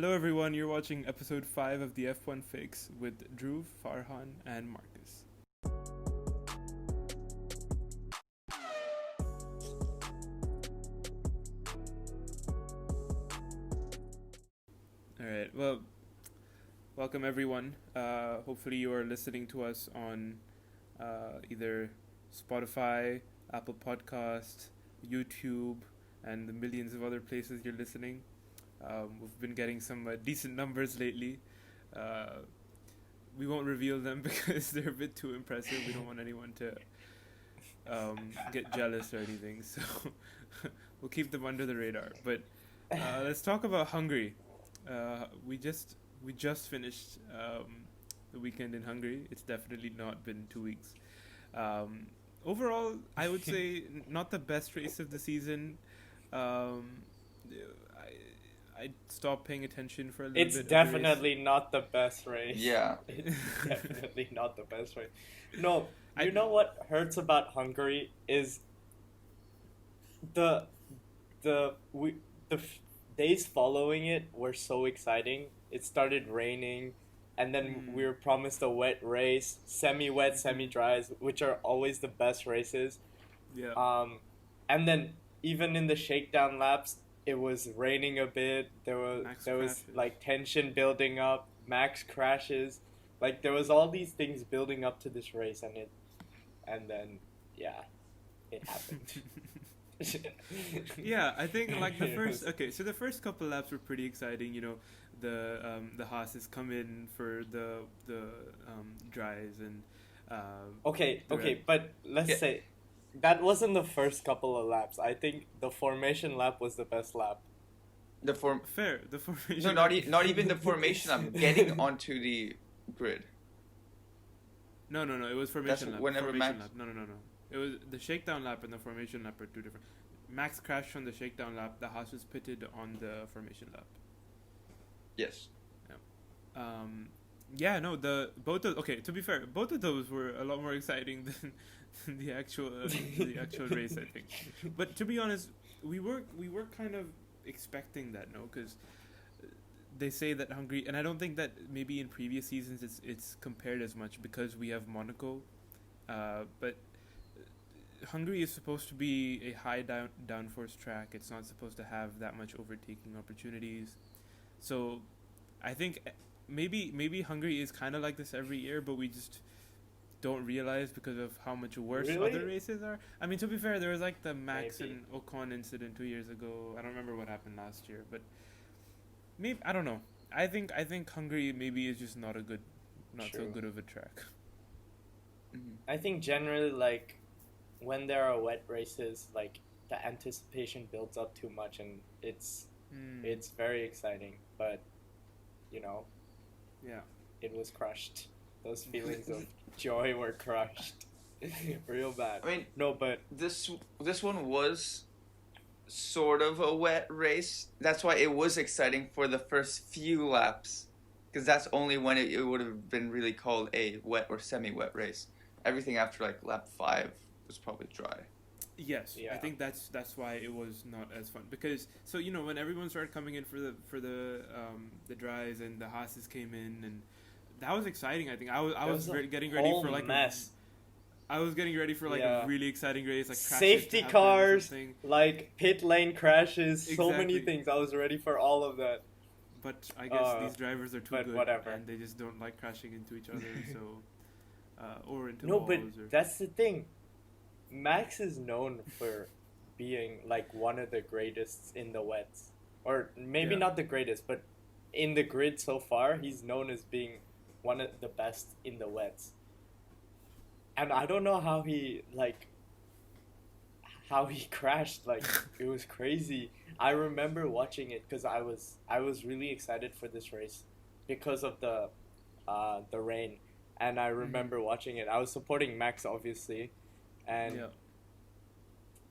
Hello, everyone. You're watching episode 5 of the F1 Fix with Dhruv, Farhan, and Marcus. All right. Well, welcome, everyone. Hopefully, you are listening to us on either Spotify, Apple Podcast, YouTube, and the millions of other places you're listening. We've been getting some decent numbers lately. Uh, we won't reveal them because they're a bit too impressive. We don't want anyone to get jealous or anything. So we'll keep them under the radar. But let's talk about Hungary. We just finished the weekend in Hungary. It's definitely not been 2 weeks. Overall, I would say not the best race of the season. Um, I stopped paying attention for a little It's bit. definitely not the best race. Yeah. It's definitely not the best race. No, I- you know what hurts about Hungary is the days following it were so exciting. It started raining, and then we were promised a wet race, semi-wet, semi-dries, which are always the best races. Yeah. And then even in the shakedown laps, it was raining a bit. There was Crashes. like tension building up, Max crashes, like there was all these things building up to this race, and then it happened. Yeah, I think like the It first. was- Okay, so the first couple laps were pretty exciting. You know, the Haas's come in for the dries and. Okay, the okay, red- but let's Yeah. say that wasn't the first couple of laps. I think the formation lap was the best lap. The form. Fair. The formation. No, not even the formation. I'm getting onto the grid. No. It was formation That's lap. whenever formation Max- lap. No. It was the shakedown lap and the formation lap are two different. Max crashed on the shakedown lap. The Haas was pitted on the formation lap. Yes. Yeah, no, to be fair, both of those were a lot more exciting than the actual race, I think. But to be honest, we were kind of expecting that, no, because they say that Hungary, and I don't think that maybe in previous seasons it's compared as much because we have Monaco, but Hungary is supposed to be a high downforce track. It's not supposed to have that much overtaking opportunities. So I think maybe Hungary is kind of like this every year, but we just don't realize because of how much worse Really? other races are. I mean, to be fair, there was like the Max Maybe. and Ocon incident 2 years ago. I don't remember what happened last year, but maybe I don't know. I think Hungary maybe is just not so True. good of a track. I think generally, like, when there are wet races, like, the anticipation builds up too much, and it's very exciting, but, you know, Yeah. it was crushed. Those feelings of joy were crushed. Real bad. I mean, No, but this one was sort of a wet race. That's why it was exciting for the first few laps, because that's only when it would have been really called a wet or semi-wet race. Everything after like lap 5 was probably dry. Yes, I Yeah. think that's why it was not as fun because when everyone started coming in for the dries and the Haas's came in and that was exciting. I think I was was a getting ready whole for like mess. I was getting ready for like Yeah. a really exciting race, like crashes Safety to happen or cars, something. like pit lane crashes, so many Exactly. things. I was ready for all of that. But I guess these drivers are too but good, whatever. and they just don't like crashing into each other. So, or into No, walls. but or... that's the thing. Max is known for being like one of the greatest in the wets, or maybe Yeah. not the greatest, but in the grid so far, he's known as being one of the best in the wets. And I don't know how he crashed. Like it was crazy. I remember watching it because I was really excited for this race because of the rain, and I remember watching it. I was supporting Max obviously, and yeah.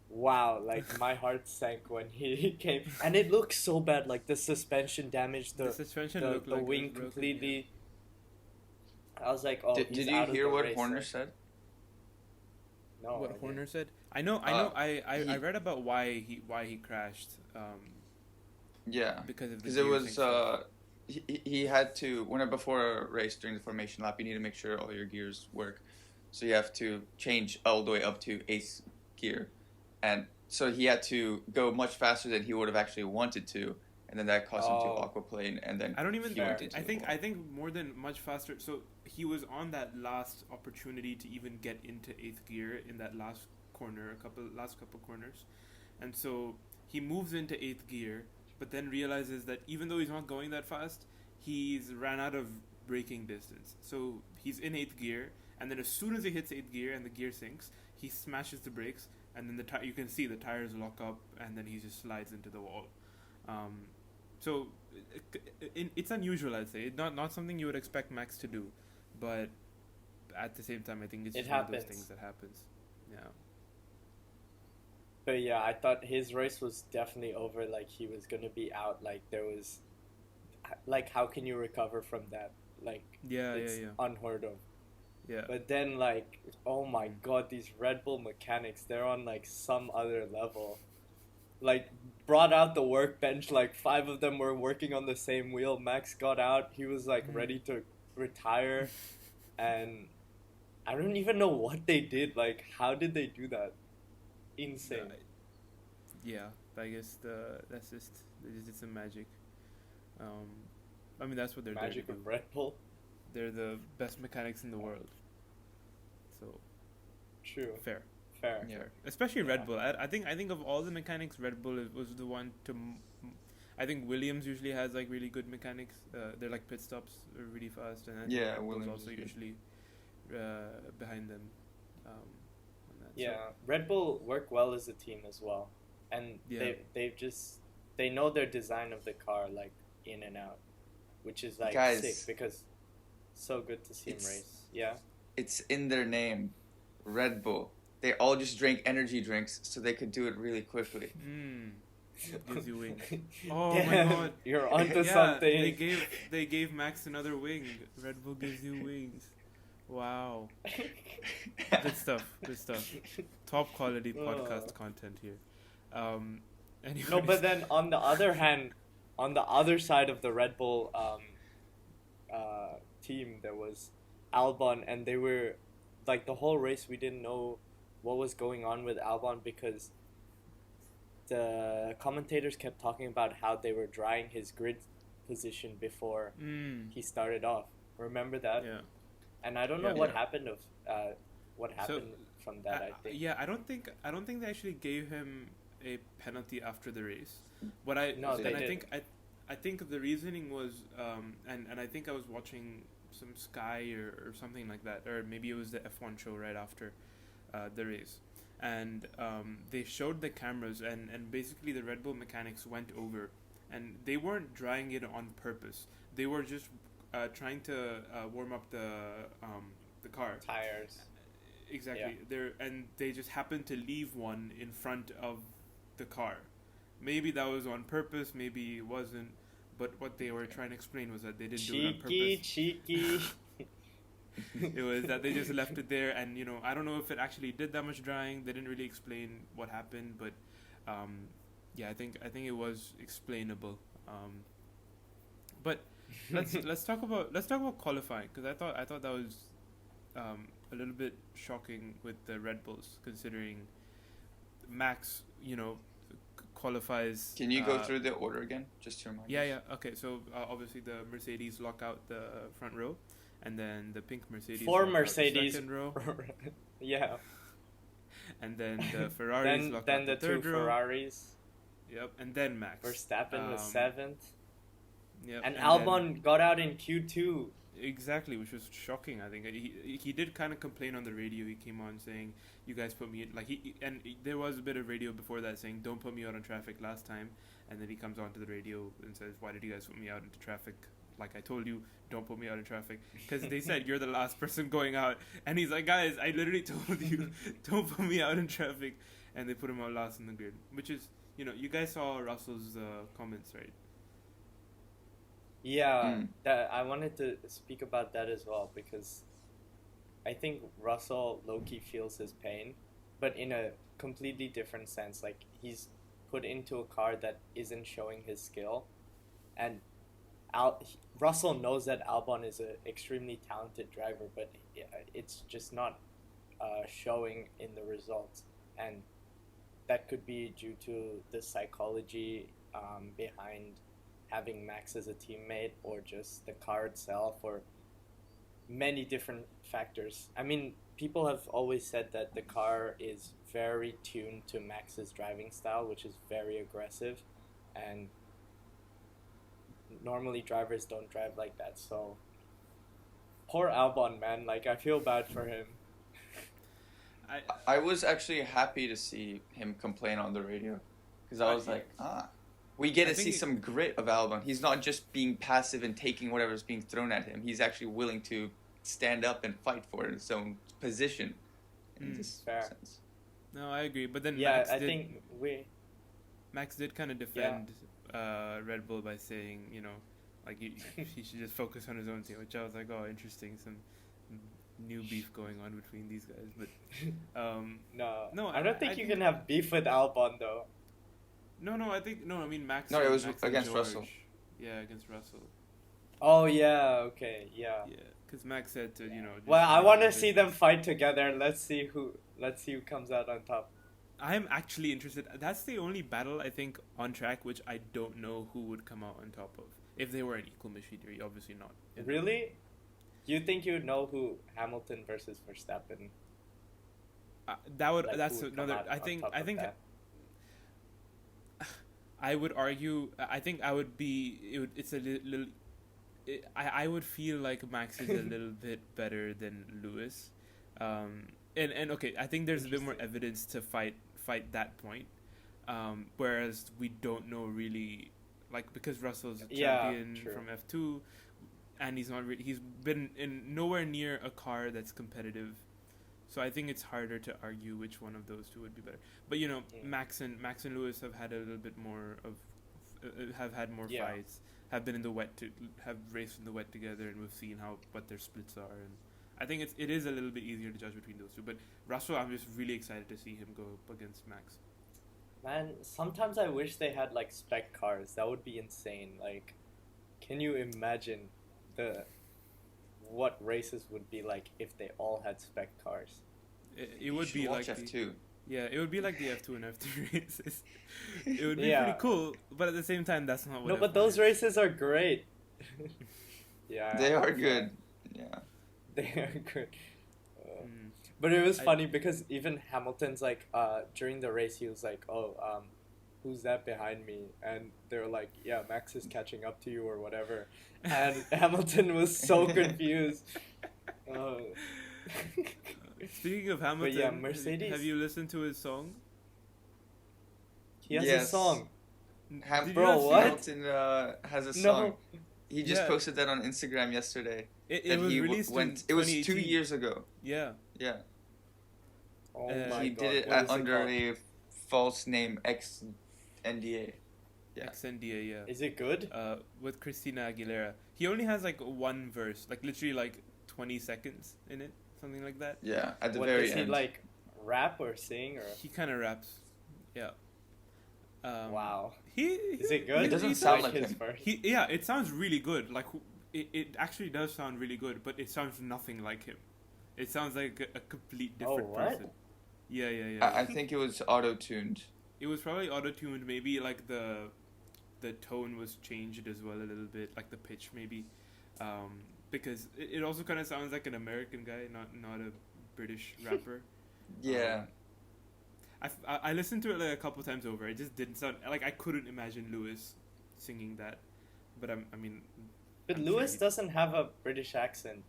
wow, like my heart sank when he came, and it looked so bad. Like the suspension damaged The suspension the looked like it was wing broken, completely. I was like, oh, Did he's you out of hear the what race, Horner like- said? No, I What didn't. Horner said? I know. I read about why he crashed. Yeah. Because of the Because it gear was sync stuff. he had to before a race during the formation lap, you need to make sure all your gears work. So you have to change all the way up to eighth gear, and so he had to go much faster than he would have actually wanted to, and then that cost him to aquaplane, and then I don't even he wanted to. I think more than much faster. So he was on that last opportunity to even get into eighth gear in that last corner, last couple corners, and so he moves into eighth gear, but then realizes that even though he's not going that fast, he's ran out of braking distance. So he's in eighth gear, and then as soon as he hits eighth gear and the gear sinks, he smashes the brakes, and then you can see the tires lock up, and then he just slides into the wall. So it's unusual, I'd say. Not something you would expect Max to do, but at the same time, I think it's just one of those things that happens. Yeah. But yeah, I thought his race was definitely over. Like, he was gonna be out. Like, there was, like, how can you recover from that? Like, it's unheard of. Yeah. But then, like, oh my god, these Red Bull mechanics, they're on, like, some other level. Like, brought out the workbench, like, 5 of them were working on the same wheel. Max got out, he was, like, ready to retire. And I don't even know what they did. Like, how did they do that? Insane. Yeah, I guess that's just some magic. I mean, that's what they're magic there to of do. Red Bull. They're the best mechanics in the world. So true. Fair. Yeah. Especially Red Bull. I think of all the mechanics, Red Bull was the one to. I think Williams usually has like really good mechanics. They're like pit stops are really fast, and I think Williams also usually behind them. On that. Yeah, so, Red Bull work well as a team as well, and they know their design of the car like in and out, which is like sick because so good to see them race. Yeah, it's in their name, Red Bull. They all just drank energy drinks so they could do it really quickly. Gives you wings. Oh my god, you're onto something. They gave Max another wing. Red Bull gives you wings. Wow. Good stuff. Top quality podcast content here. Anyways. No, but then on the other hand, on the other side of the Red Bull team, there was Albon, and they were like the whole race we didn't know what was going on with Albon because the commentators kept talking about how they were drying his grid position before he started off. Remember that? Yeah. And I don't know what happened from that. I think. Yeah, I don't think they actually gave him a penalty after the race. I think the reasoning was, and I think I was watching some Sky or something like that, or maybe it was the F1 show right after the race, and they showed the cameras, and basically the Red Bull mechanics went over, and they weren't drying it on purpose. They were just trying to warm up the car tires. Exactly. They just happened to leave one in front of the car. Maybe that was on purpose, maybe it wasn't, but what they were trying to explain was that they didn't do it on purpose. Cheeky. It was that they just left it there, and I don't know if it actually did that much drying. They didn't really explain what happened, but I think it was explainable. But let's talk about qualifying, because I thought that was a little bit shocking with the Red Bulls, considering Max qualifies. Can you go through the order again, just to remind us? Yeah. Okay, so obviously the Mercedes lock out the front row, and then the pink Mercedes. Four Mercedes. The second row. Yeah. And then the Ferraris lock out the third row. Then the 2 Ferraris. Yep, and then Max. Verstappen was 7th. Yep. And Albon got out in Q2. Exactly, which was shocking. I think he did kind of complain on the radio. He came on saying, "You guys put me in," there was a bit of radio before that saying, "Don't put me out on traffic last time," and then he comes onto the radio and says, "Why did you guys put me out into traffic? Like I told you, don't put me out in traffic," because they said you're the last person going out, and he's like, "Guys, I literally told you, don't put me out in traffic," and they put him out last in the grid, which is, you guys saw Russell's comments, right? Yeah, that I wanted to speak about that as well, because I think Russell low-key feels his pain, but in a completely different sense. Like, he's put into a car that isn't showing his skill, and Russell knows that Albon is an extremely talented driver, but it's just not showing in the results, and that could be due to the psychology behind having Max as a teammate, or just the car itself, or many different factors. I mean, people have always said that the car is very tuned to Max's driving style, which is very aggressive, and normally drivers don't drive like that. So poor Albon, man. Like, I feel bad for him. I was actually happy to see him complain on the radio, because I was like, we get to see some grit of Albon. He's not just being passive and taking whatever's being thrown at him. He's actually willing to stand up and fight for his own position. In this sense. No, I agree. But then Max did kind of defend Red Bull by saying, you know, like he should just focus on his own team, which I was like, oh, interesting, some new beef going on between these guys. But no, I don't think you can have beef with Albon though. No, I mean Max. No, it was Max against Russell. Yeah, against Russell. Oh yeah, okay, yeah. Yeah, because Max said to Well, I want to see them fight together. Let's see who comes out on top. I am actually interested. That's the only battle I think on track which I don't know who would come out on top of. If they were an equal machinery, obviously not. Really? You think you would know who Hamilton versus Verstappen? That's another. I think. I would argue. I think I would be. It's a little. I would feel like Max is a little bit better than Lewis, and okay. I think there's a bit more evidence to fight that point, whereas we don't know really, like, because Russell's a champion from F2, and he's not. He's been in nowhere near a car that's competitive. So I think it's harder to argue which one of those two would be better. But you know, Max and Lewis have had a little bit more of, have had more fights, have been in the wet have raced in the wet together, and we've seen what their splits are. And I think it is a little bit easier to judge between those two. But Russell, I'm just really excited to see him go up against Max. Man, sometimes I wish they had like spec cars. That would be insane. Like, can you imagine what races would be like if they all had spec cars? It would be like F2. It would be like the F2 and F3 races. It would be pretty cool, but at the same time, that's not what. No, but those races are great. They are good. Yeah, they are good. But it was funny because even Hamilton's like, during the race, he was like, "Oh, who's that behind me?" And they were like, "Yeah, Max is catching up to you or whatever." And Hamilton was so confused. Speaking of Hamilton, Mercedes. Have you listened to his song? He has a song. Hamilton has a song. He just posted that on Instagram yesterday. It was released it was 2 years ago. Yeah. Yeah. Oh my God. He did it under a false name, XNDA. Yeah. XNDA, yeah. Is it good? With Christina Aguilera. He only has like one verse, like literally like 20 seconds in it, something like that. Yeah, at the very end. Does he like rap or sing or? He kind of raps. Yeah. Wow. Is it good? It doesn't sound like him. It sounds really good. Like it actually does sound really good, but it sounds nothing like him. It sounds like a complete different person. Yeah. I think it was auto-tuned. It was probably auto-tuned. Maybe like the tone was changed as well a little bit, like the pitch maybe, because it also kind of sounds like an American guy, not a British rapper. Yeah. I listened to it like a couple times over. It just didn't sound like I couldn't imagine Lewis singing that, but But Lewis doesn't have a British accent.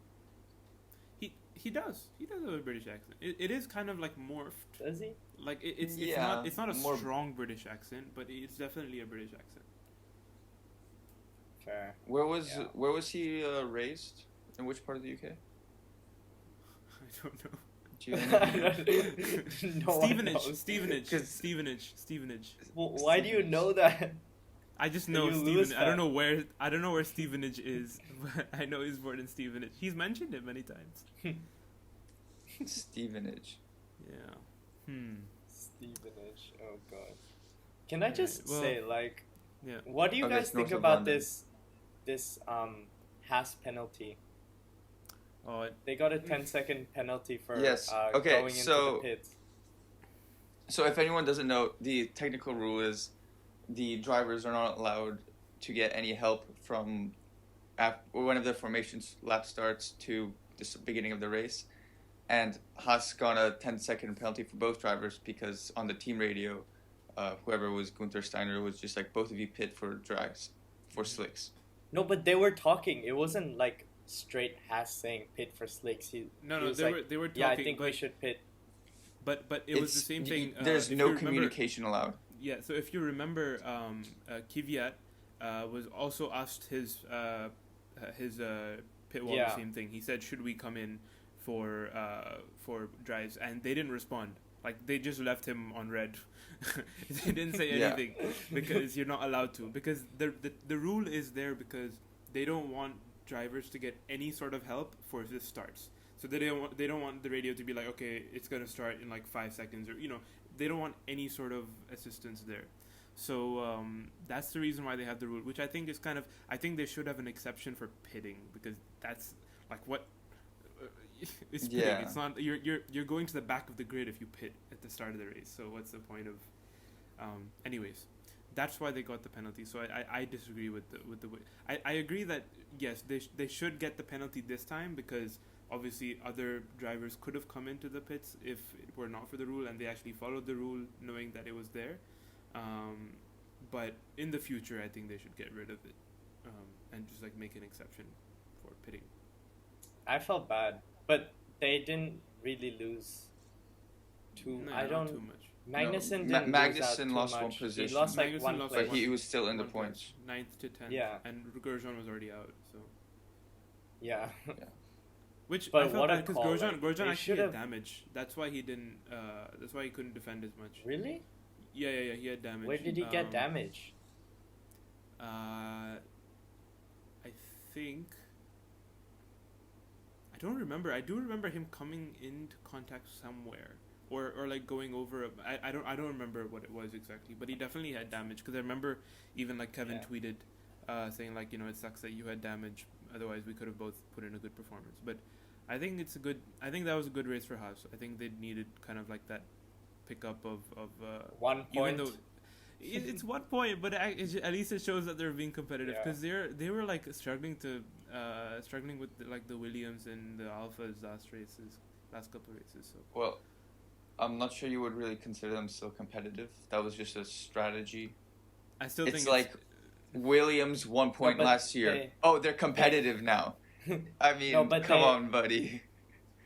He does have a British accent. It is kind of like morphed. Does he? Like it's not a strong British accent, but it's definitely a British accent. Fair. Where was he raised? In which part of the UK? I don't know. Stevenage. Well, why do you know that? I just know Stevenage. I don't know where Stevenage is, but I know he's born in Stevenage. He's mentioned it many times. Stevenage. Yeah. Stevenage. Oh God. Can I just say, like, yeah. what do you guys think about this? this Haas penalty. Oh, They got a 10-second penalty for Yes. going into So the pits. So if anyone doesn't know, the technical rule is the drivers are not allowed to get any help from when the formation lap starts to the beginning of the race. And Haas got a 10-second penalty for both drivers because on the team radio, whoever was Gunther Steiner was just like, both of you pit for drags, for slicks. No, but they were talking. It wasn't like straight Haas saying pit for slicks. He was they like, were talking. yeah, I think we should pit. But it was the same thing. There's if no you remember- communication allowed. Yeah, so if you remember, Kvyat was also asked his pit wall the same thing. He said, "Should we come in for drives?" And they didn't respond. Like they just left him on red. They didn't say anything because you're not allowed to. Because the rule is there because they don't want drivers to get any sort of help for the starts. So they don't want the radio to be like, okay, it's gonna start in like 5 seconds, or they don't want any sort of assistance there. So that's the reason why they have the rule, which I think is I think they should have an exception for pitting, because that's like what it's pitting. Yeah. It's not you're going to the back of the grid if you pit at the start of the race. So what's the point of? Anyways, that's why they got the penalty. So I disagree with the way. I agree that yes, they should get the penalty this time, because obviously other drivers could have come into the pits if it were not for the rule, and they actually followed the rule knowing that it was there. But in the future, I think they should get rid of it and just like make an exception for pitting. I felt bad, but they didn't really lose too. No, I not don't. too much. Magnussen No, didn't Magnussen lose out too lost much. one position. He lost like Magnussen one lost place. But he was still in the One points. 9th to 10th. Yeah. And Grosjean was already out. So. Yeah. Which But I felt what a bad because call, Grosjean like, Grosjean they actually should've- had damage. That's why he didn't. That's why he couldn't defend as much. Really? Yeah. He had damage. Where did he get damage? I think. I don't remember. I do remember him coming into contact somewhere, or like going over. I don't remember what it was exactly, but he definitely had damage, because I remember even like Kevin tweeted, saying like, it sucks that you had damage. Otherwise, we could have both put in a good performance. But I think I think that was a good race for Haas. I think they needed kind of like that pickup of 1 even point. though it's 1 point, but at least it shows that they're being competitive, because they were like struggling with like the Williams and the Alphas last couple of races. So Well, I'm not sure you would really consider them still competitive. That was just a strategy. I still It's think like Williams 1 point but last year. They're competitive now. I mean, No, but come on, buddy.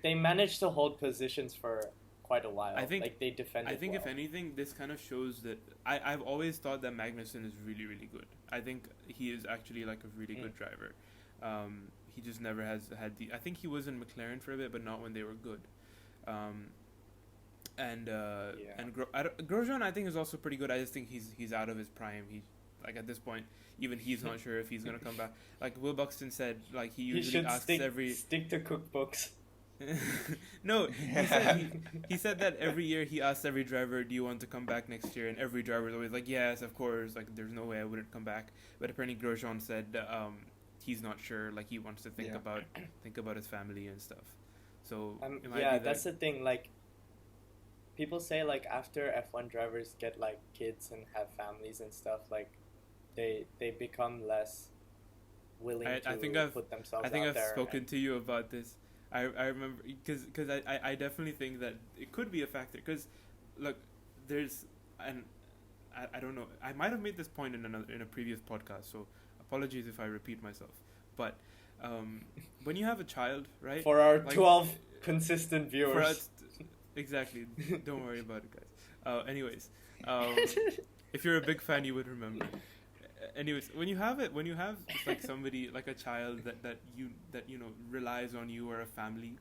They managed to hold positions for quite a while. I think- like they defended. I think well. if anything, this kind of shows that I've always thought that Magnussen is really, really good. I think he is actually like a really good driver. He just never has had I think he was in McLaren for a bit, but not when they were good. And Grosjean, I think, is also pretty good. I just think he's out of his prime. He like at this point, even he's not sure if he's gonna come back. Like Will Buxton said, like he usually asks stick to cookbooks. No, he said that every year he asks every driver, "Do you want to come back next year?" And every driver is always like, "Yes, of course." Like, there's no way I wouldn't come back. But apparently Grosjean said he's not sure. Like, he wants to think about his family and stuff. So it might be that's the thing. Like, people say like after F1 drivers get like kids and have families and stuff, like they become less willing to put themselves out there. I've spoken to you about this. I remember because I definitely think that it could be a factor, because look, there's I don't know, I might have made this point in a previous podcast, so apologies if I repeat myself, but when you have a child, right, for our 12 consistent viewers, exactly, don't worry about it, guys. Anyways, if you're a big fan, you would remember. Anyways, when you have like somebody like a child that relies on you, or a family,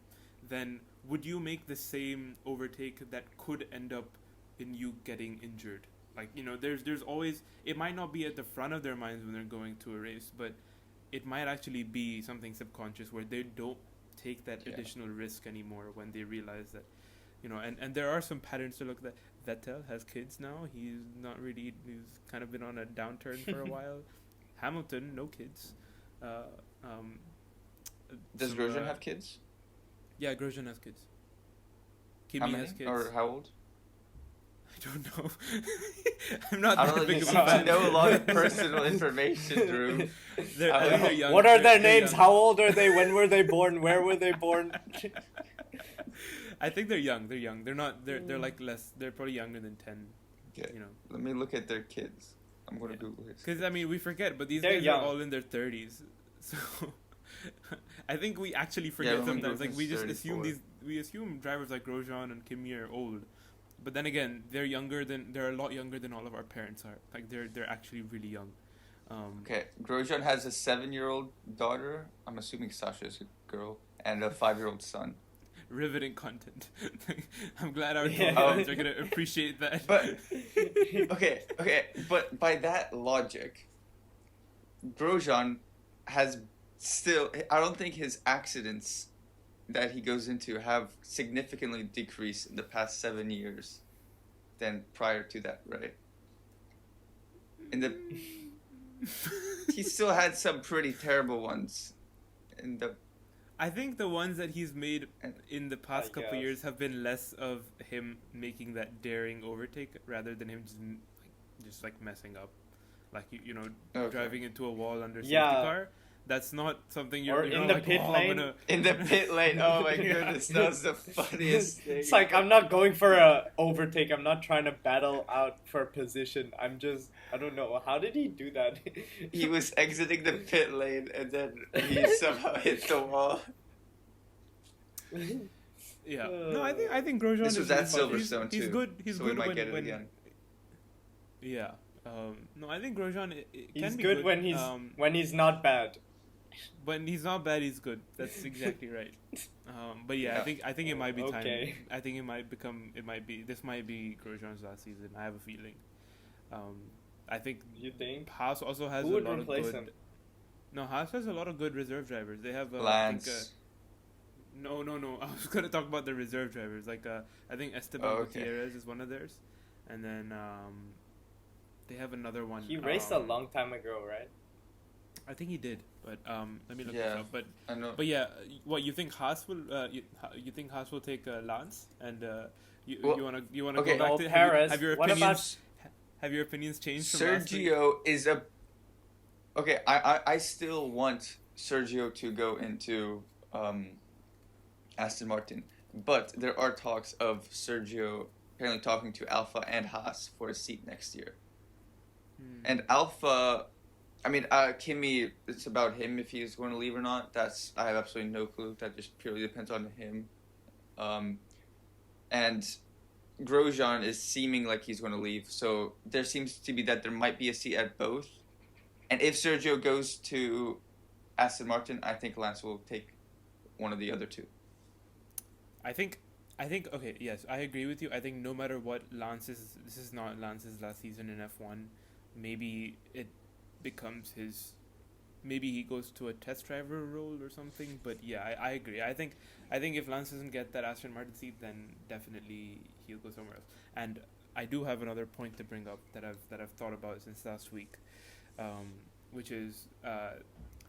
then would you make the same overtake that could end up in you getting injured? Like, there's always, it might not be at the front of their minds when they're going to a race, but it might actually be something subconscious where they don't take that additional risk anymore when they realize that, and there are some patterns to look at. Vettel has kids now. He's kind of been on a downturn for a while. Hamilton, no kids. Um, Does some, Grosjean have kids? Yeah, Grosjean has kids. How Kimi many? has kids. Or how old? I don't know. I'm not I that don't know. big You of a seem to fan. know a lot of personal information, Dhruv. I think they're young. What are their They're names? young. How old are they? When were they born? Where were they born? I think they're young. They're young. They're not. They're like less. They're probably younger than 10. Okay. You know. Let me look at their kids. I'm gonna Yeah. Google his. Because I mean, we forget, but these They're guys young. are all in their 30s. So I think we actually forget Roman sometimes. Like we just Grosjean's assume 34. we assume drivers like Grosjean and Kimi are old, but then again, they're a lot younger than all of our parents are. Like they're actually really young. Okay, Grosjean has a 7-year-old daughter. I'm assuming Sasha is a girl, and a 5-year-old son. Riveting content. I'm glad our Yeah. fans are gonna appreciate that. But okay, but by that logic, Grosjean has still. I don't think his accidents that he goes into have significantly decreased in the past 7 years than prior to that, right? In the he still had some pretty terrible ones. In the I think the ones that he's made in the past I couple guess. years have been less of him making that daring overtake rather than him just like messing up, like you know, Okay. driving into a wall under safety Yeah. car. That's not something Or you're in not the like, pit I'm lane. gonna-" in the pit lane, oh my goodness, that was the funniest thing. It's like I'm not going for a overtake. I'm not trying to battle out for position. I don't know. How did he do that? He was exiting the pit lane and then he somehow hit the wall. Yeah. No, I think Grosjean This is was at really fun. Silverstone He's too. good. He's so good we might when, get it when again. yeah. No, I think Grosjean it He's can be good when he's not bad. when he's not bad, he's good. That's exactly right. But yeah, Yeah. I think it might be time. Okay. I think this might be Grosjean's last season. I have a feeling. I think You think? Haas also has Who a would lot of replace good. him? No, Haas has a lot of good reserve drivers. They have Lance. I think, no. I was gonna talk about the reserve drivers. Like I think Esteban okay. Gutierrez is one of theirs, and then they have another one. He raced a long time ago, right? I think he did, but let me look this Yeah. up. But I know. But yeah, what you think Haas will? You think Haas will take Lance, and you Well, you wanna okay. go back No, to Perez. have your What opinions? Have your opinions changed from last week? Sergio is a. Okay, I still want Sergio to go into Aston Martin, but there are talks of Sergio apparently talking to Alpha and Haas for a seat next year. And Alpha, I mean, Kimi, it's about him if he's going to leave or not. I have absolutely no clue. That just purely depends on him. And Grosjean is seeming like he's going to leave, so there seems to be that there might be a seat at both. And if Sergio goes to Aston Martin, I think Lance will take one of the other two. I think okay, yes, I agree with you. I think no matter what this is not Lance's last season in F1. Maybe it becomes his. Maybe he goes to a test driver role or something. But yeah, I agree. I think if Lance doesn't get that Aston Martin seat, then definitely he'll go somewhere else. And I do have another point to bring up that I've thought about since last week, which is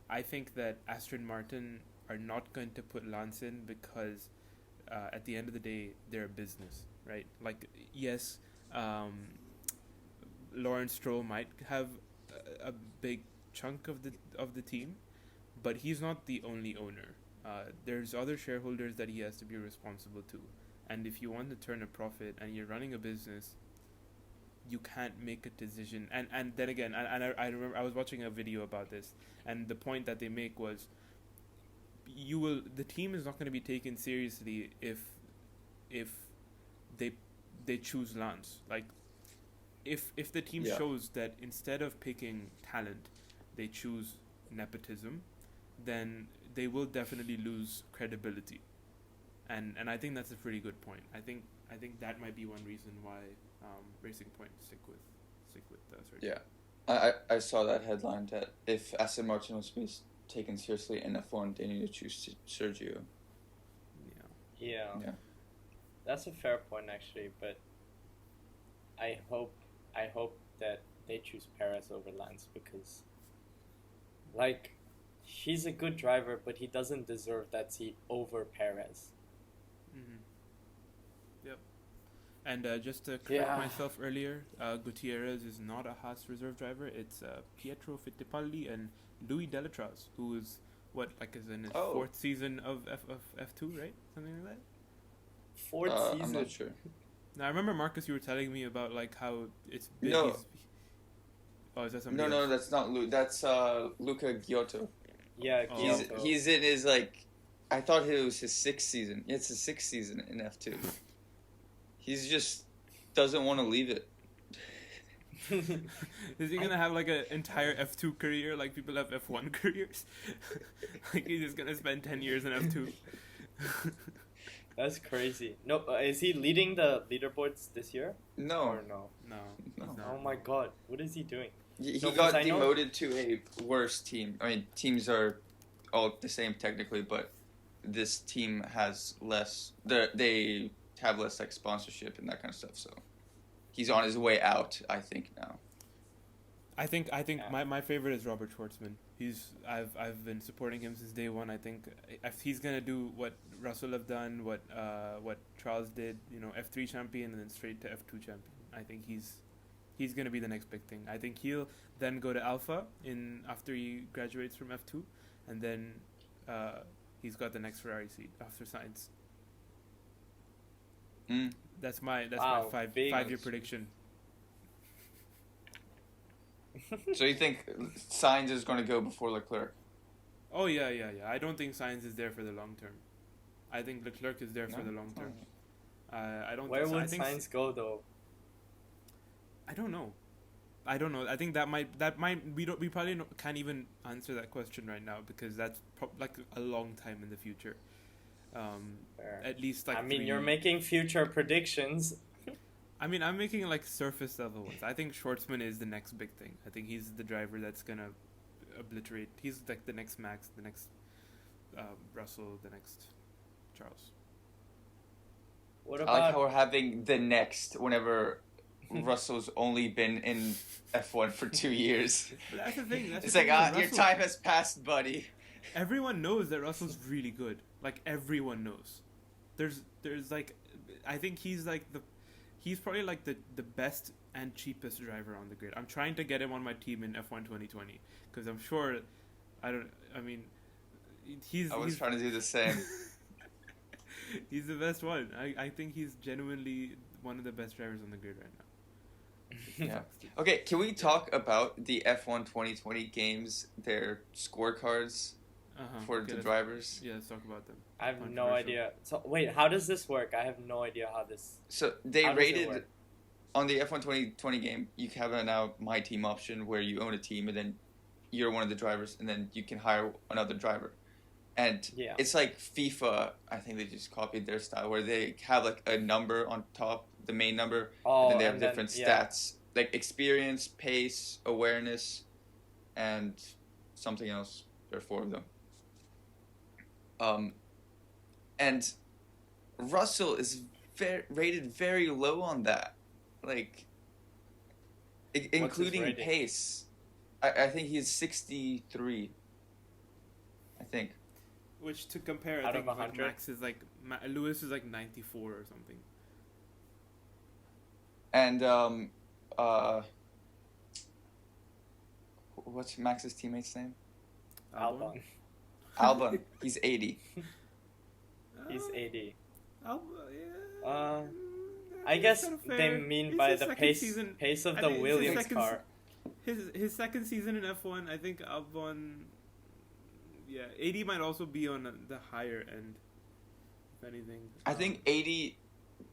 I think that Aston Martin are not going to put Lance in because at the end of the day they're a business, right? Like yes. Lawrence Stroll might have a big chunk of the team, but he's not the only owner. There's other shareholders that he has to be responsible to, and if you want to turn a profit and you're running a business, you can't make a decision. And then again, I remember I was watching a video about this, and the point that they make was, the team is not going to be taken seriously if they choose Lance. Like if the team shows that instead of picking talent, they choose nepotism, then they will definitely lose credibility. And I think that's a pretty good point. I think that might be one reason why Racing Point stick with Sergio. Yeah, I saw that headline that if Aston Martin was to be taken seriously in F1, they need to choose Sergio. Yeah. Yeah. That's a fair point actually, but I hope that they choose Perez over Lance because, like, he's a good driver, but he doesn't deserve that seat over Perez. Mm-hmm. Yep. And just to correct myself earlier, Gutierrez is not a Haas reserve driver. It's Pietro Fittipaldi and Louis Delatraz, who is is in his fourth season of F2, right? Something like that. Fourth season. I'm not sure. Now I remember, Marcus, you were telling me about like how it's been. No. Oh, is that something? No, that's not Luke. That's Luca Giotto. Yeah, Giotto. He's in his like. I thought it was his sixth season. It's his sixth season in F2. He's just doesn't want to leave it. Is he gonna have like an entire F2 career like people have F1 careers? Like he's just gonna spend 10 years in F2. That's crazy. No, is he leading the leaderboards this year? No. Or no? No. Oh my god, what is he doing? He No, got 'cause I know- demoted to a worse team. I mean, teams are all the same technically, but this team has less. They have less like sponsorship and that kind of stuff. So he's on his way out, I think now. I think my favorite is Robert Schwartzman. I've been supporting him since day one. I think if he's gonna do what Russell have done, what Charles did, F3 champion and then straight to F2 champion. I think he's gonna be the next big thing. I think he'll then go to Alpha after he graduates from F2, and then he's got the next Ferrari seat after Sainz. That's my five-year prediction. So you think Sainz is going to go before Leclerc? Oh yeah. I don't think Sainz is there for the long term. I think Leclerc is there for the long term. I don't. Where would Sainz go though? I don't know. I think that might we probably can't even answer that question right now because that's like a long time in the future. At least like. I mean, you're making future predictions. I mean, I'm making like surface level ones. I think Schwartzman is the next big thing. I think he's the driver that's gonna obliterate. He's like the next Max, the next Russell, the next Charles. What about? I like how we're having the next whenever Russell's only been in F1 for 2 years. But that's the thing. It's like, your time has passed, buddy. Everyone knows that Russell's really good. Like everyone knows. There's like, I think he's probably like the best and cheapest driver on the grid. I'm trying to get him on my team in F1 2020 because I'm sure, I was trying to do the same. He's the best one. I think he's genuinely one of the best drivers on the grid right now. Yeah. Okay, can we talk about the F1 2020 games, their scorecards for the drivers? Yeah, let's talk about them. I have no idea. So wait, how does this work? I have no idea how this. So they rated on the F1 2020 game. You have a now My Team option where you own a team and then you're one of the drivers, and then you can hire another driver. And it's like FIFA. I think they just copied their style where they have like a number on top, the main number, and then they have different stats like experience, pace, awareness, and something else. There are 4 of them. And Russell is rated very low on that, like including pace. I think he's 63. I think. Which to compare, I think Max is like Lewis is like 94 or something. And what's Max's teammate's name? Albon. Albon. He's 80. He's 80. Yeah. I guess they mean by the pace of the Williams car. His second season in F1, I think Albon. Yeah, 80 might also be on the higher end, if anything. I think 80,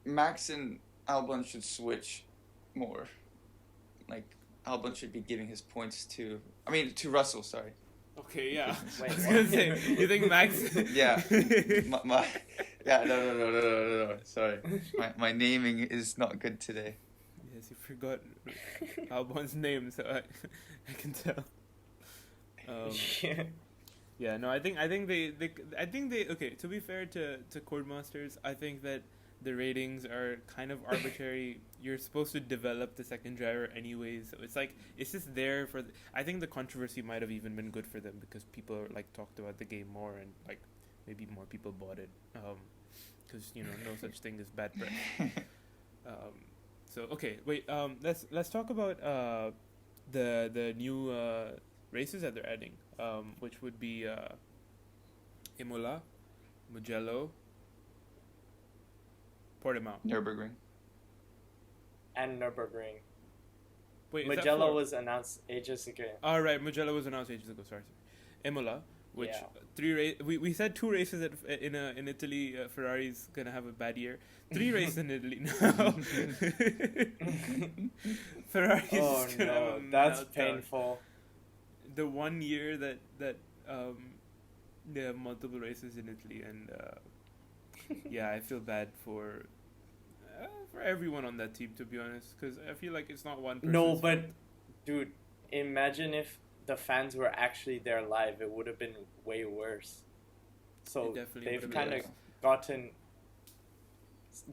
Max and Albon should switch more. Like, Albon should be giving his points to Russell, sorry. Okay, yeah. Wait, I was going to say, you think Max... Yeah. No. Sorry. My naming is not good today. Yes, you forgot Albon's name, so I can tell. Yeah, no, I think they okay, to be fair to Codemasters, I think that the ratings are kind of arbitrary. You're supposed to develop the second driver anyways, so it's just there for. I think the controversy might have even been good for them because people like talked about the game more and like maybe more people bought it. Because no such thing as bad press. So okay, wait. Let's talk about the new races that they're adding. Which would be Imola, Mugello, Portimao. Nürburgring. And Nürburgring. Wait, is that Mugello four? was announced ages ago. All right, Mugello was announced ages ago. Sorry. Imola, which Yeah. we said 2 races in Italy. Ferrari's gonna have a bad year. 3 races in Italy now. Ferrari's Oh gonna have no, a that's meltdown. painful. The 1 year that they have multiple races in Italy, and yeah, I feel bad for everyone on that team, to be honest, because I feel like it's not one person's No, fault. but dude, imagine if the fans were actually there live. It would have been way worse. So It definitely they've would've kind been of worse. gotten.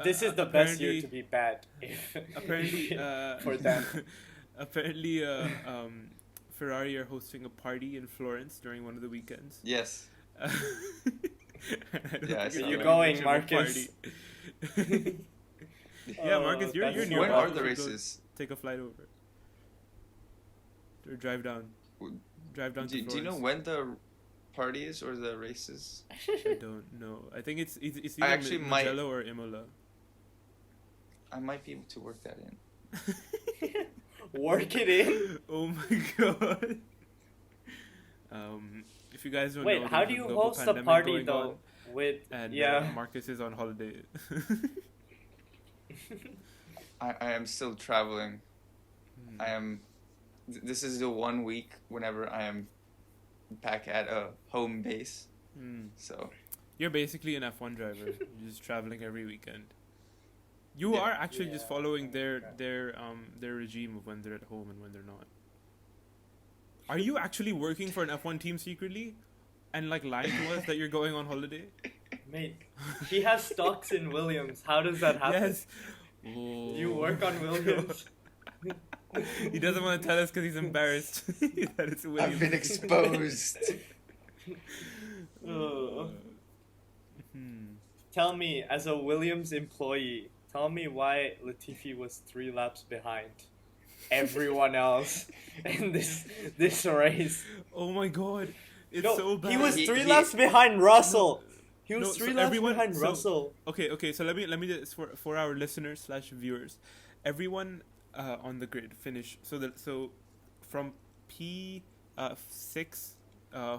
This is the best year apparently- to be bad. If, apparently for them. apparently Ferrari are hosting a party in Florence during one of the weekends. Yes. I don't Yeah, I think saw it's that. You gonna be going, much of a Marcus? party. Yeah, Marcus, you're that's nearby. When are You the should go races? Take a flight over. Or drive down. Would- Drive down to Do you know Florence. when the party is or the races? I don't know. I think it's I either actually might- Mugello or Imola. I might be able to work that in. Work it in. Oh my god. If you guys don't Wait, know, how there's do a you global host a pandemic party going though? on, With and yeah. Marcus is on holiday. I am still traveling. I am. This is the 1 week whenever I am back at a home base. So You're basically an F1 driver. You're just traveling every weekend. You Yeah. are actually just Yeah, following okay. their regime of when they're at home and when they're not. Are you actually working for an F1 team secretly, and like lying to us that you're going on holiday? Mate, he has stocks in Williams. How does that happen? Yes. You work on Williams. He doesn't want to tell us because he's embarrassed that it's Williams. I've been exposed. Ugh. Hmm. Tell me, as a Williams employee, tell me why Latifi was 3 laps behind everyone else in this race. Oh my god, it's No, so bad. he was He- 3 he- laps behind Russell. He was No, 3 so laps everyone- behind so- Russell. Okay. So let me just for our listeners / viewers, everyone on the grid finish. So from P6,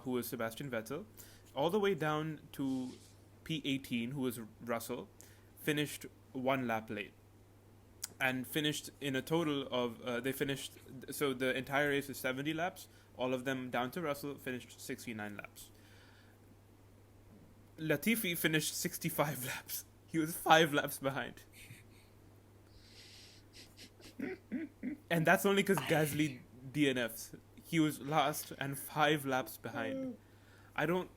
who was Sebastian Vettel, all the way down to P18, who was Russell, finished 1 lap late, and finished in a total of they finished. So the entire race is 70 laps. All of them down to Russell finished 69 laps. Latifi finished 65 laps. He was 5 laps behind. And that's only because Gasly DNFs. He was last and 5 laps behind. I don't...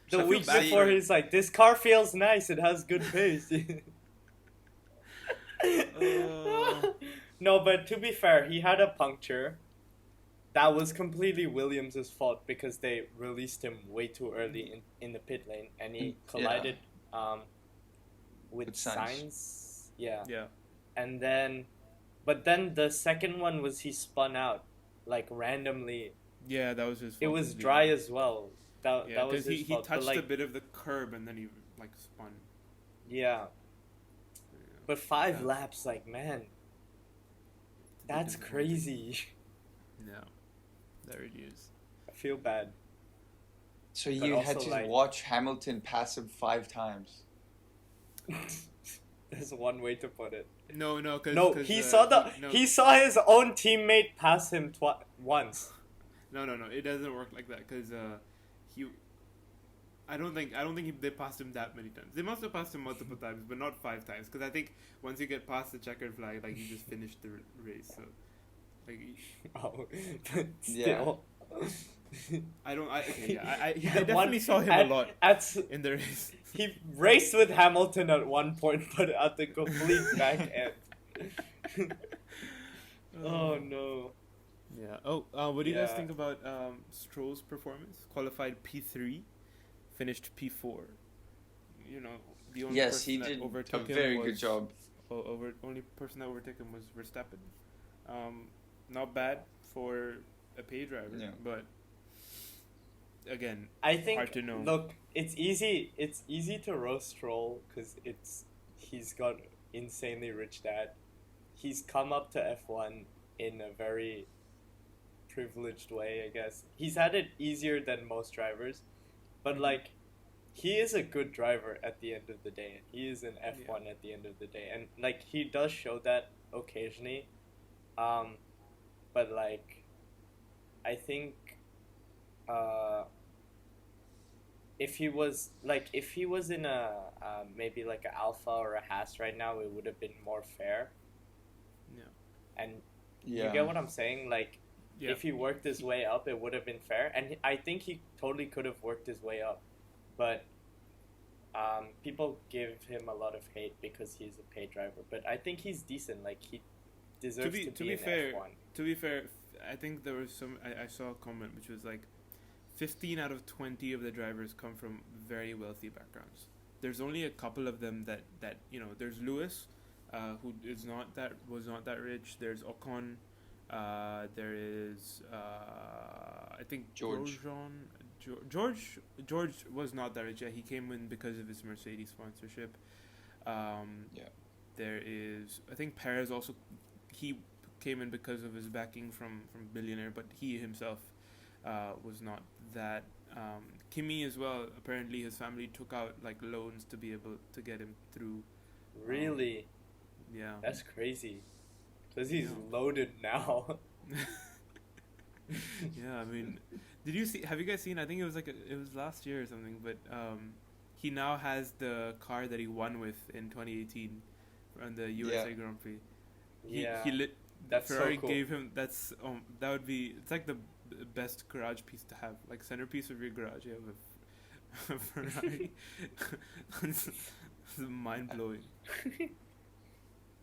The I feel week bad before, for- he's like, this car feels nice. It has good pace. No, but to be fair, he had a puncture. That was completely Williams' fault because they released him way too early in the pit lane, and he collided with With Sainz. Sainz. Yeah. Yeah. And then, but then the second one was he spun out, like randomly. Yeah, that was his fault. It was dry as well. That Yeah, was because his he fault. touched but like, a bit of the curb and then he like spun. yeah. But 5 Yeah. laps, like, man, that's crazy. Yeah, that really is. I feel bad. So you had also, to like- watch Hamilton pass him 5 times. There's one way to put it. No, because No, he saw he saw his own teammate pass him once. No, it doesn't work like that because he. I don't think they passed him that many times. They must have passed him multiple times, but not 5 times. Because I think once you get past the checkered flag, like he just finished the race. So, like, Oh, Yeah. still. I don't. I One- definitely saw him a lot At in the race. he raced with Hamilton at one point, but at the complete back end. Oh no. Yeah. Oh, what do you guys Yeah. think about Stroll's performance? Qualified P3, finished P4. You know, the only Yes, person he that did a overtook him very was, good job. only person that overtook him was Verstappen. Not bad for a pay driver, Yeah. but again, I think, hard to know. look, it's easy to roast Stroll because he's got insanely rich dad. He's come up to F1 in a very privileged way, I guess. He's had it easier than most drivers, but like, he is a good driver at the end of the day. He is an F1 at the end of the day, and like, he does show that occasionally. But like, I think if he was in a maybe like an Alpha or a Haas right now, it would have been more fair. Yeah. And Yeah. you get what I'm saying? Like, Yeah. if he worked his way up, it would have been fair. And I think he totally could have worked his way up, but people give him a lot of hate because he's a paid driver. But I think he's decent. Like, he deserves to be in fair, F1. To be fair, I think there was I saw a comment which was like, 15 out of 20 of the drivers come from very wealthy backgrounds. There's only a couple of them that you know. There's Lewis, who was not that rich. There's Ocon. There is I think George. George was not that rich. Yeah, he came in because of his Mercedes sponsorship. Yeah. There is, I think Perez also, he came in because of his backing from billionaire, but he himself was not that. Kimi as well, apparently his family took out like loans to be able to get him through. Really? Yeah. That's crazy. Because he's Yeah. loaded now. Yeah, I mean, have you guys seen, I think it was it was last year or something, but he now has the car that he won with in 2018 on the USA Grand Prix. Yeah. He lit, That's Ferrari so cool. gave him, that would be, it's like the best garage piece to have, like centerpiece of your garage. You have a Ferrari. It's mind-blowing.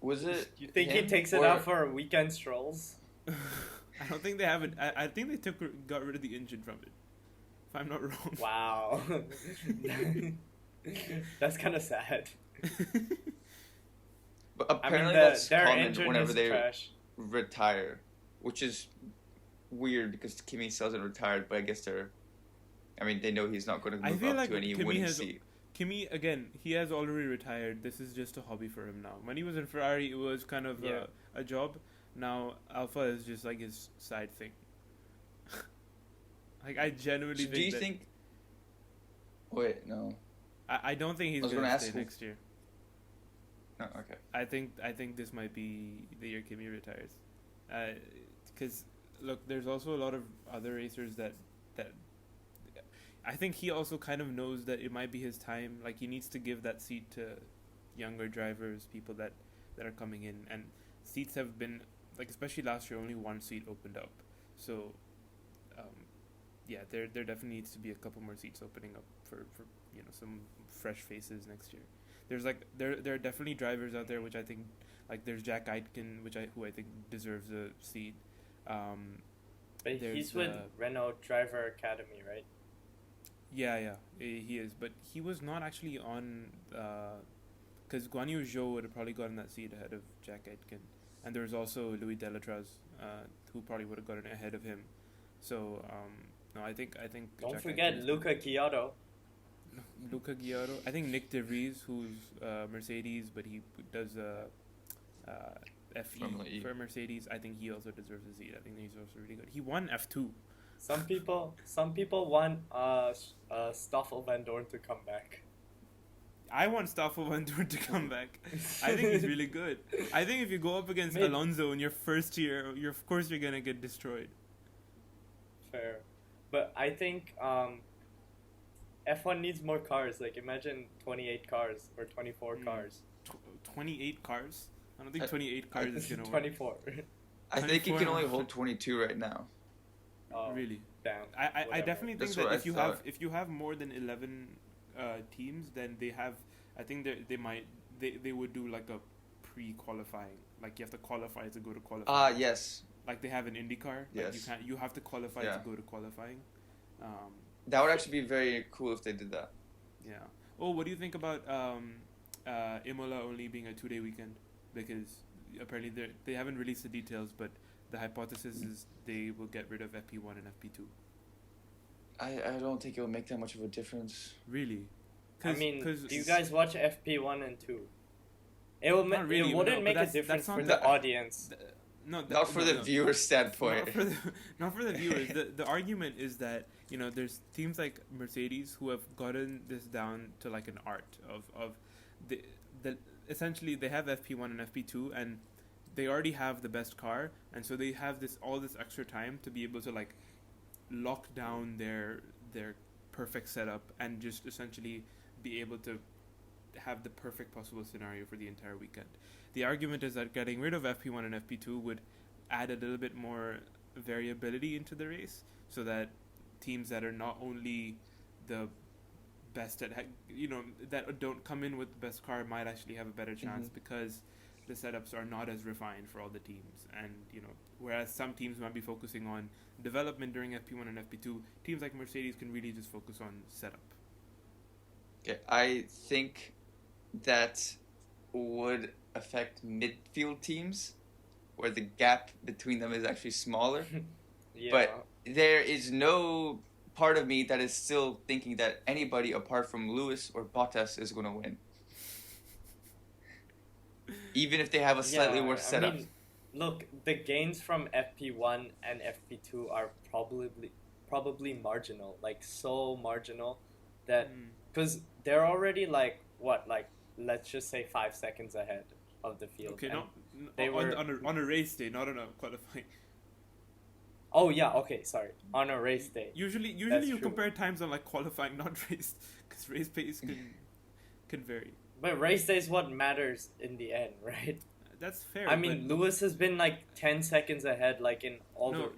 Was it? You think he him takes it or- out for weekend strolls? I don't think they have it. I think they got rid of the engine from it, if I'm not wrong. Wow. That's kind of sad. But I mean, apparently that's their common engine whenever is they trash. retire, which is weird because Kimi still hasn't retired. But I guess they know he's not going to I move feel up like to any Kimi winning has- seat. Kimi, again, he has already retired. This is just a hobby for him now. When he was in Ferrari, it was kind of Yeah. a job. Now, Alpha is just like his side thing. Like, I genuinely So think do you that, think? Wait, no. I don't think he's I was going gonna to ask stay who- next year. No, okay. I think this might be the year Kimi retires. Because, look, there's also a lot of other racers that I think he also kind of knows that it might be his time. Like, he needs to give that seat to younger drivers, people that are coming in. And seats have been, like, especially last year, only one seat opened up. So, yeah, there definitely needs to be a couple more seats opening up for some fresh faces next year. There's there are definitely drivers out there which I think, like, there's Jack Aitken, who I think deserves a seat. But there's, he's with Renault Driver Academy, right? Yeah, he is, but he was not actually on, because Guan Yu Zhou would have probably gotten that seat ahead of Jack Aitken, and there was also Louis Delatraz, who probably would have gotten ahead of him. So no, I think Don't Jack forget Aitken is Luca Chiotto. Luca Giotto. I think Nick DeVries, who's Mercedes, but he does FE Formula E. for Mercedes. I think he also deserves a seat. I think he's also really good. He won F2. Some people want Stoffel Van Dorn to come back. I want Stoffel Van Dorn to come back. I think he's really good. I think if you go up against Maybe. Alonso in your first year, of course you're gonna get destroyed. Fair. But I think F1 needs more cars. Like, imagine 28 cars or 24 cars. 28 cars? I don't think I- 28 cars is gonna work. 24. I think you 24. can only hold 22 right now. Oh, Really? damn. I Whatever. definitely think That's that what I if you thought. have more than 11 teams, then I think they would do like a pre-qualifying. Like you have to qualify to go to qualifying. Yes. Like they have an IndyCar. Yes. Like you have to qualify to go to qualifying. That would actually be very cool if they did that. Yeah. Oh, what do you think about Imola only being a 2-day weekend? Because apparently they haven't released the details, but the hypothesis is they will get rid of FP1 and FP2. I don't think it will make that much of a difference. Really? I mean, do you guys watch FP1 and 2? It wouldn't make a difference for the audience. Not for the viewer standpoint. Not for the viewers. The argument is that, you know, there's teams like Mercedes who have gotten this down to like an art of essentially they have FP1 and FP2 and they already have the best car, and so they have all this extra time to be able to like lock down their perfect setup and just essentially be able to have the perfect possible scenario for the entire weekend. The argument is that getting rid of FP1 and FP2 would add a little bit more variability into the race, so that teams that are not only the best at, that don't come in with the best car might actually have a better chance because the setups are not as refined for all the teams. And, whereas some teams might be focusing on development during FP1 and FP2, teams like Mercedes can really just focus on setup. Okay, I think that would affect midfield teams where the gap between them is actually smaller. Yeah. But there is no part of me that is still thinking that anybody apart from Lewis or Bottas is going to win. Even if they have a slightly worse setup. Look, the gains from FP1 and FP2 are probably marginal, like so marginal that because they're already let's just say 5 seconds ahead of the field. Okay, on a race day, not on a qualifying. Oh yeah, okay, sorry. On a race day. Usually you compare times on like qualifying, not race, because race pace can vary. But race day is what matters in the end, right? That's fair. I mean, Lewis has been like 10 seconds ahead, like in all fair.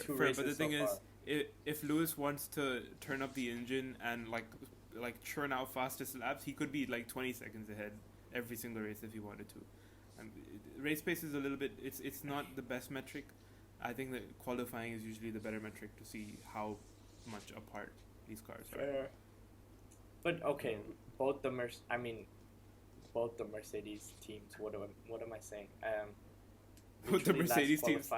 But the thing is, if Lewis wants to turn up the engine and like churn out fastest laps, he could be like 20 seconds ahead every single race if he wanted to. Race pace is a little bit. It's not the best metric. I think that qualifying is usually the better metric to see how much apart these cars are. Fair. But okay, both the Mercedes teams. What am I saying? Both the Mercedes teams.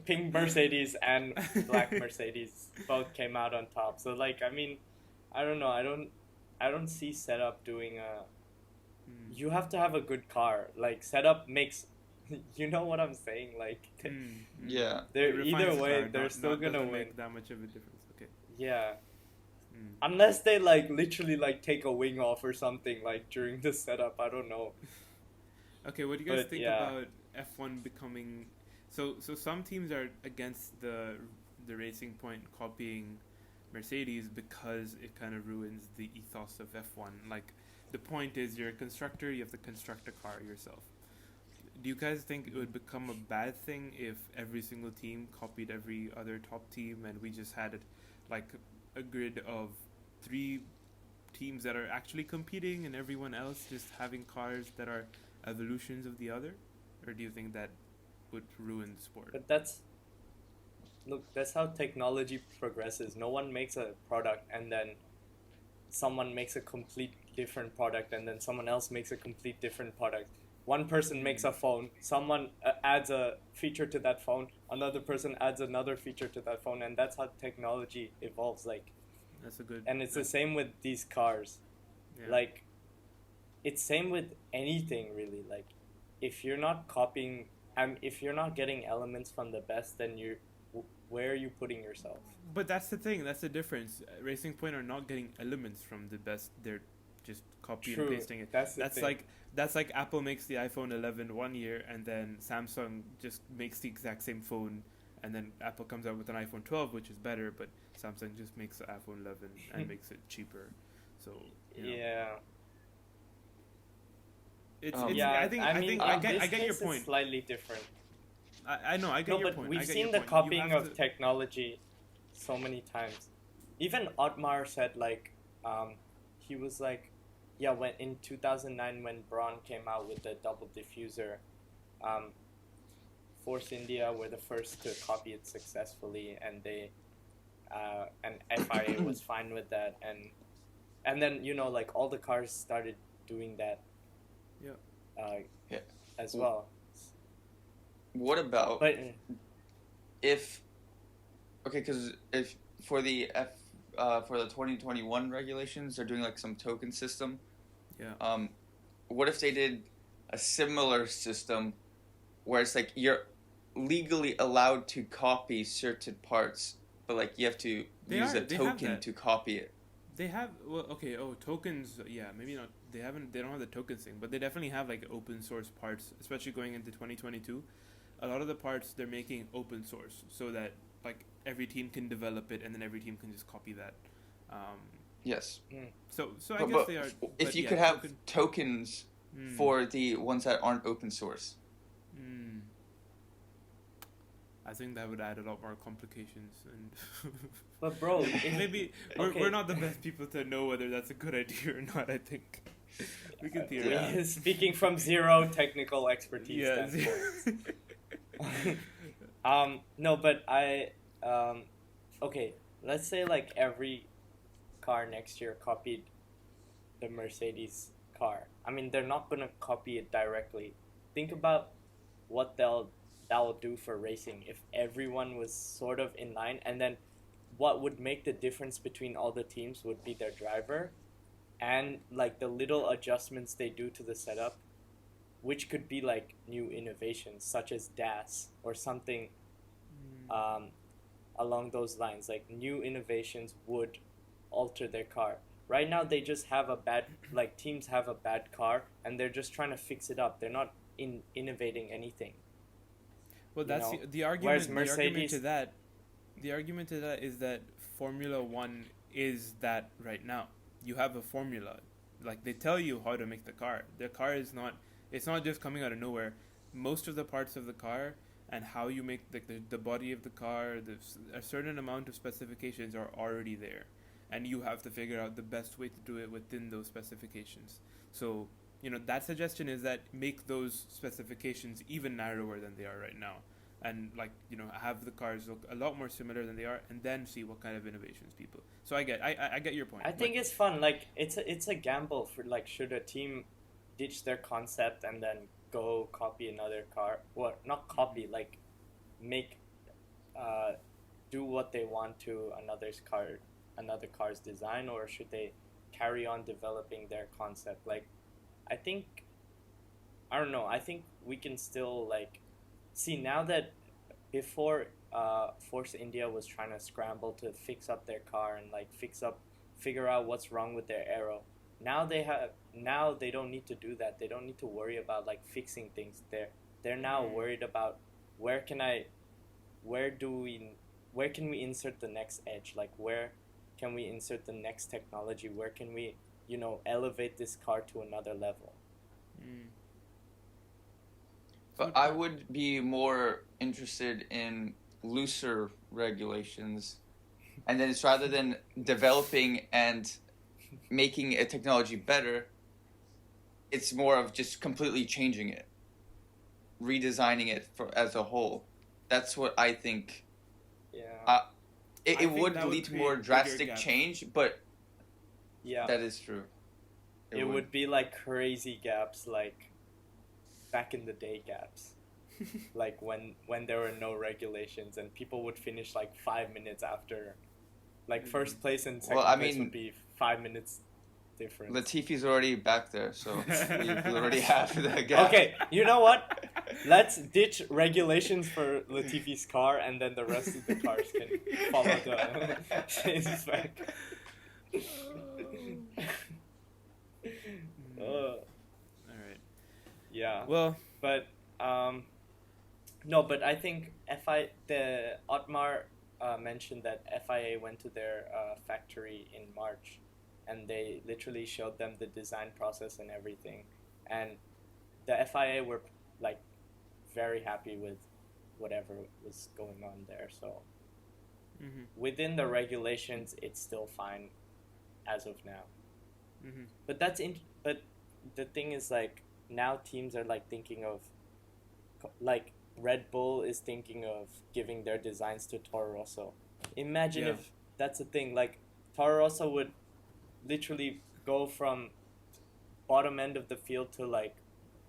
Pink Mercedes and black Mercedes both came out on top. So I don't know. I don't see setup doing a. You have to have a good car. Like setup makes. You know what I'm saying? Yeah. They're either way, they're still gonna win. Make that much of a difference. Okay. Yeah. Unless they literally take a wing off or something during the setup, I don't know. Okay, what do you guys think about F1 becoming? So some teams are against the Racing Point copying Mercedes because it kind of ruins the ethos of F1. Like the point is you're a constructor, you have to construct a car yourself. Do you guys think it would become a bad thing if every single team copied every other top team and we just had a grid of 3 teams that are actually competing and everyone else just having cars that are evolutions of the other? Or do you think that would ruin the sport? But that's how technology progresses. No one makes a product and then someone makes a complete different product and then someone else makes a complete different product. One person makes a phone, someone adds a feature to that phone, another person adds another feature to that phone, and that's how technology evolves. That's a good. And it's the same with these cars. Yeah. It's same with anything really. If you're not copying and if you're not getting elements from the best, then where are you putting yourself? But that's the thing. That's the difference. Racing Point are not getting elements from the best. They're just copying and pasting it. That's like Apple makes the iPhone 11 one year and then Samsung just makes the exact same phone, and then Apple comes out with an iPhone 12 which is better, but Samsung just makes the iPhone 11 and makes it cheaper. So yeah. I get your point. It's slightly different. I know, I get your point. We've seen the copying of technology so many times. even Otmar said like, he was like, yeah, when in 2009 when Braun came out with the double diffuser, um, Force India were the first to copy it successfully, and and FIA was fine with that, and then like all the cars started doing that. Yeah. Yeah. As well. What about But if okay, because if for the 2021 regulations, they're doing like some token system. Yeah. What if they did a similar system where it's like you're legally allowed to copy certain parts, but like you have to use a token to copy it? They have tokens. Yeah, maybe not. They don't have the tokens thing, but they definitely have like open source parts, especially going into 2022. A lot of the parts they're making open source so that like every team can develop it and then every team can just copy that. Yes. So I guess they are. If you could have tokens for the ones that aren't open source. I think that would add a lot more complications and. But bro, maybe we're not the best people to know whether that's a good idea or not. I think we can theorize. Yeah. Speaking from zero technical expertise. Yeah. No, but okay. Let's say like every car next year copied the Mercedes car. I mean, they're not gonna copy it directly. Think about what that will do for racing if everyone was sort of in line, and then what would make the difference between all the teams would be their driver and like the little adjustments they do to the setup, which could be like new innovations such as DAS or something along those lines. Like new innovations would alter their car. Right now they just have teams have a bad car and they're just trying to fix it up. They're not innovating anything. Well, that's the argument. Whereas Mercedes, the argument to that is that Formula One is that right now. You have a formula, like they tell you how to make the car. The car is not. It's not just coming out of nowhere. Most of the parts of the car and how you make the body of the car, a certain amount of specifications are already there, and you have to figure out the best way to do it within those specifications. So that suggestion is that make those specifications even narrower than they are right now, and have the cars look a lot more similar than they are, and then see what kind of innovations people. So I get your point. I think it's fun. Like it's a gamble for like, should a team ditch their concept and then go copy another car? Well, not copy, like make do what they want to another car's design, or should they carry on developing their concept? Like, I don't know. I think we can still like see now that before Force India was trying to scramble to fix up their car and like figure out what's wrong with their aero. Now they don't need to do that. They don't need to worry about like fixing things. They're now worried about where can we insert the next edge? Like, where can we insert the next technology? Where can we elevate this car to another level? But I would be more interested in looser regulations, and then it's rather than developing and making a technology better, it's more of just completely changing it, redesigning it as a whole. That's what I think. Yeah. It would lead to more drastic change, but yeah, that is true. It would be like crazy gaps, like back in the day gaps. Like when there were no regulations and people would finish like 5 minutes after, like first place and second place would be 5 minutes difference. Latifi's already back there, so we already have the gap. Okay, you know what? Let's ditch regulations for Latifi's car, and then the rest of the cars can follow the same spec. All right. Yeah. Well, but no, but I think the Otmar mentioned that FIA went to their factory in March, and they literally showed them the design process and everything, and the FIA were like very happy with whatever was going on there. So Mm-hmm. within the regulations, it's still fine as of now. Mm-hmm. But but the thing is, like, now teams are like thinking of, like, Red Bull is thinking of giving their designs to Toro Rosso. Imagine Yeah. if that's a thing. Like, Toro Rosso would literally go from bottom end of the field to, like,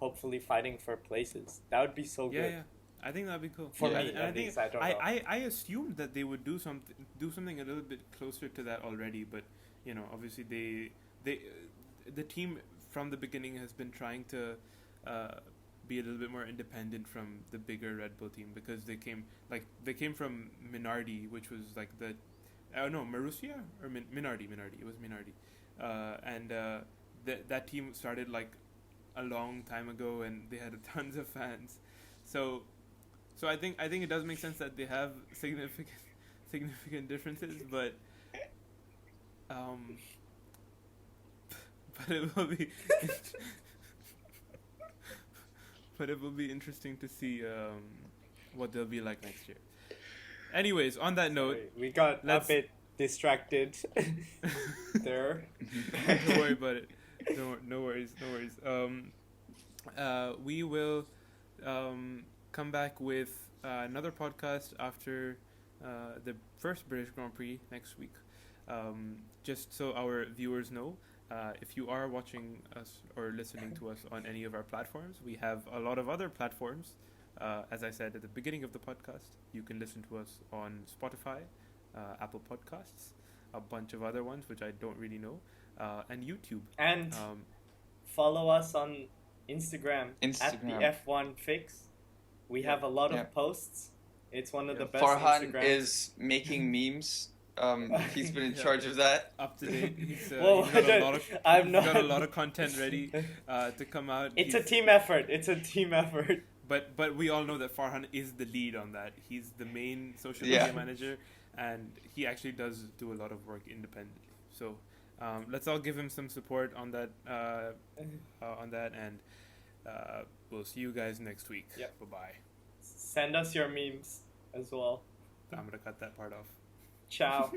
hopefully fighting for places. That would be so Yeah, good. yeah. I think that'd be cool. For Yeah. me, And I at think least. I don't know. I assumed that they would do something a little bit closer to that already, but obviously the team from the beginning has been trying to be a little bit more independent from the bigger Red Bull team, because they came from Minardi, which was like the no, Marussia or Minardi. It was Minardi, and that team started like a long time ago, and they had tons of fans. So I think it does make sense that they have significant differences, but but it will be but it will be interesting to see what they'll be like next year. Anyways, on that note, Sorry, we got a let's- bit distracted there. don't worry about it. No worries. We will come back with another podcast after the first British Grand Prix next week. Just so our viewers know, if you are watching us or listening to us on any of our platforms, we have a lot of other platforms. As I said at the beginning of the podcast, you can listen to us on Spotify, Apple Podcasts, a bunch of other ones which I don't really know, and YouTube. And follow us on Instagram. At the F1 Fix. We have a lot Yeah. of posts. It's one of Yeah. the best Farhan Instagrams. is making memes. He's been in Yeah. charge of that. Up to date. He's Whoa, got a lot of I'm he's not. got a lot of content ready to come out. It's a He's- team effort. It's a team effort. But we all know that Farhan is the lead on that. He's the main social Yeah. media manager, and he actually does do a lot of work independently. So let's all give him some support on that. And we'll see you guys next week. Yep. Bye bye. Send us your memes as well. I'm gonna cut that part off. Ciao.